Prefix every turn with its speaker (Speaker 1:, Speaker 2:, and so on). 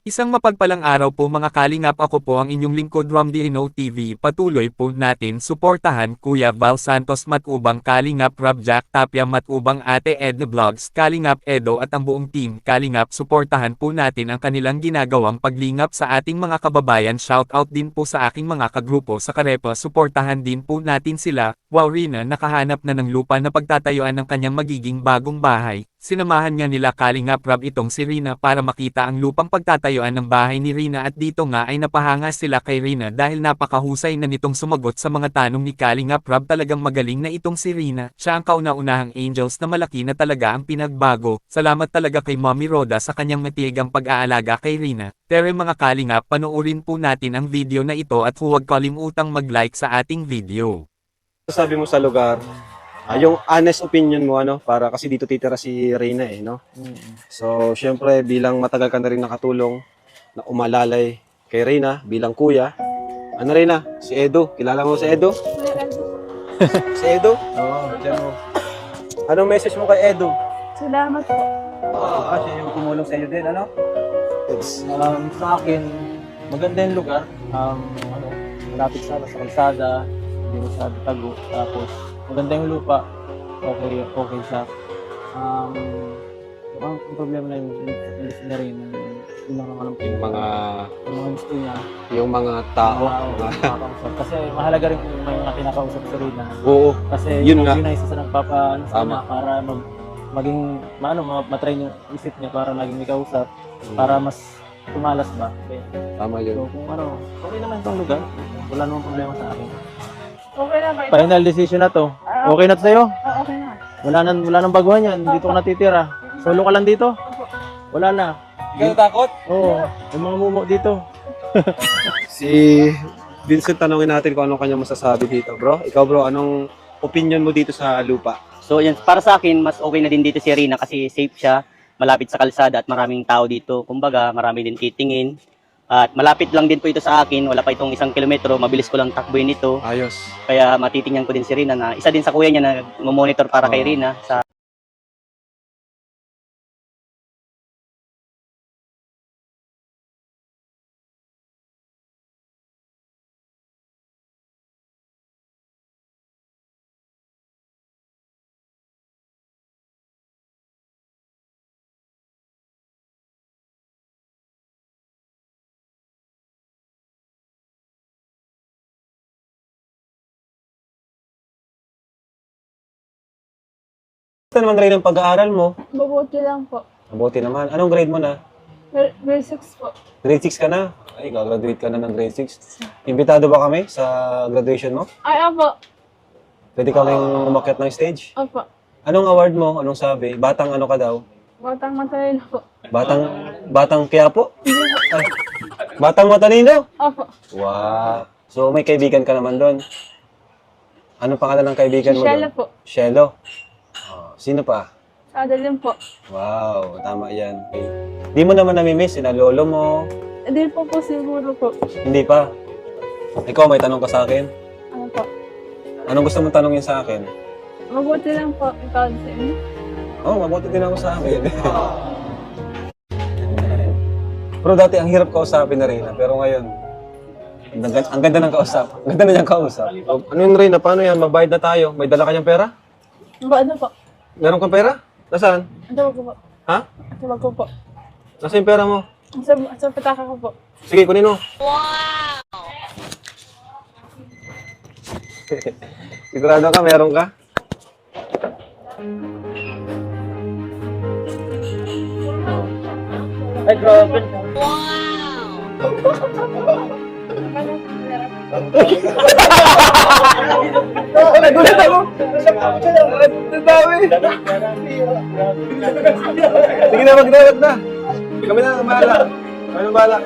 Speaker 1: Isang mapagpalang araw po mga kalingap, ako po ang inyong lingkod Romdino TV. Patuloy po natin suportahan Kuya Val Santos Matubang, Kalingap Rob Jack Tapia Matubang, Ate Edna Vlogs, Kalingap Edo at ang buong team Kalingap. Suportahan po natin ang kanilang ginagawang paglingap sa ating mga kababayan. Shoutout din po sa aking mga kagrupo sa Karepa. Suportahan din po natin sila. Wow, Rina nakahanap na ng lupa na pagtatayuan ng kanyang magiging bagong bahay. Sinamahan nga nila Kalingap Rob itong si Rina para makita ang lupang pagtatayuan ng bahay ni Rina, at dito nga ay napahanga sila kay Rina dahil napakahusay na nitong sumagot sa mga tanong ni Kalingap Rob. Talagang magaling na itong si Rina. Siya ang kauna-unahang angels na malaki na talaga ang pinagbago. Salamat talaga kay Mommy Roda sa kanyang matigang pag-aalaga kay Rina. Pero mga Kalingap, panoorin po natin ang video na ito at huwag kalimutang mag-like sa ating video.
Speaker 2: Sabi mo sa lugar, yung honest opinion mo, para kasi dito titira si Reyna no? So, syempre, bilang matagal ka na rin nakatulong na umalalay kay Reyna bilang kuya. Ano Reyna? Si Edo. Kilala mo si Edo? Si Edo? Oo, dyan mo. Anong message mo kay Edo?
Speaker 3: Salamat po.
Speaker 2: Kasi yung tumulong sa iyo din, ano? Yes.
Speaker 4: Sa akin, maganda yung lugar. Malapit sa kalsada, hindi masyado tago. Tapos, maganda yung lupa. Okay siya. Ang problema na yung list na rin. Yung
Speaker 2: Yung
Speaker 4: mga gusto niya.
Speaker 2: yung mga tao.
Speaker 4: Makakausap. Kasi mahalaga rin yung may mga kinakausap sa rin.
Speaker 2: Oo.
Speaker 4: Kasi
Speaker 2: Yun nga.
Speaker 4: yun na isa sa nagpapaano sa
Speaker 2: Tama.
Speaker 4: kanya para maging matrain yung isip niya para maging may kausap. Para mas tumalas ba. Okay.
Speaker 2: Tama yun.
Speaker 4: So kung okay naman itong lugar. Wala namang problema sa akin.
Speaker 3: Okay na ba ito?
Speaker 4: Final decision na to. Okay na to sa'yo?
Speaker 3: Okay na.
Speaker 4: Wala nang baguhan yan. Dito ka natitira. Solo ka lang dito? Wala na.
Speaker 2: Ikaw takot?
Speaker 4: Oo. Yung mga mumo dito.
Speaker 2: Si Vincent, tanongin natin kung anong kanya masasabi dito, bro. Ikaw, bro, anong opinion mo dito sa lupa?
Speaker 5: So yan, para sa akin, mas okay na din dito si Rina kasi safe siya, malapit sa kalsada at maraming tao dito. Kumbaga, marami din titingin. At malapit lang din po ito sa akin, wala pa itong 1 kilometro, mabilis ko lang takbuhin ito.
Speaker 2: Ayos.
Speaker 5: Kaya matitingnan ko din si Rina na isa din sa kuya niya na monitor para kay Rina sa
Speaker 2: Ito naman rin ang pag-aaral mo.
Speaker 3: Mabuti lang po.
Speaker 2: Mabuti naman. Anong grade mo na?
Speaker 3: Grade 6 po.
Speaker 2: Grade 6 ka na? Ay, gagraduate ka na ng grade 6. Imbitado ba kami sa graduation mo?
Speaker 3: Ay, opo.
Speaker 2: Pwede kaming umakyat ng stage?
Speaker 3: Opo.
Speaker 2: Anong award mo? Anong sabi? Batang ano ka daw?
Speaker 3: Batang matalino po.
Speaker 2: Batang Quiapo? Ay, batang matalino?
Speaker 3: Opo.
Speaker 2: Wow. So, may kaibigan ka naman doon. Anong pangalan ng kaibigan mo
Speaker 3: Shella
Speaker 2: doon?
Speaker 3: po.
Speaker 2: Shelo. Oh, sino pa?
Speaker 3: Sa din po.
Speaker 2: Wow, tama yan. Okay. Di mo naman namimiss sina lolo mo?
Speaker 3: Hindi po siguro po.
Speaker 2: Hindi pa. Ikaw, may tanong ka sa akin?
Speaker 3: Ano po?
Speaker 2: Anong gusto mong tanongin sa akin?
Speaker 3: Mabuti lang po. Ikaw sa inyo.
Speaker 2: Oh, mabuti din ako sa akin. Pero dati ang hirap kausapin na Reyna, pero ngayon, ang ganda ng kausap. Ang ganda na niyang kausap. Ano yun Reyna, paano yan? Magbayad na tayo. May dala ka niyang pera?
Speaker 3: Ano po?
Speaker 2: Meron kang pera? Nasaan?
Speaker 3: Ano ko po?
Speaker 2: Ha?
Speaker 3: Ano ko po?
Speaker 2: Nasaan yung pera mo?
Speaker 3: Sa pitaka ko po.
Speaker 2: Sige, kunin mo. Sigurado ka, meron ka?
Speaker 4: Ay, grabe.
Speaker 2: Nagulat ako! Ang dami! Sige na, magdawat na! Kami na, bahala. Kami na, bahala.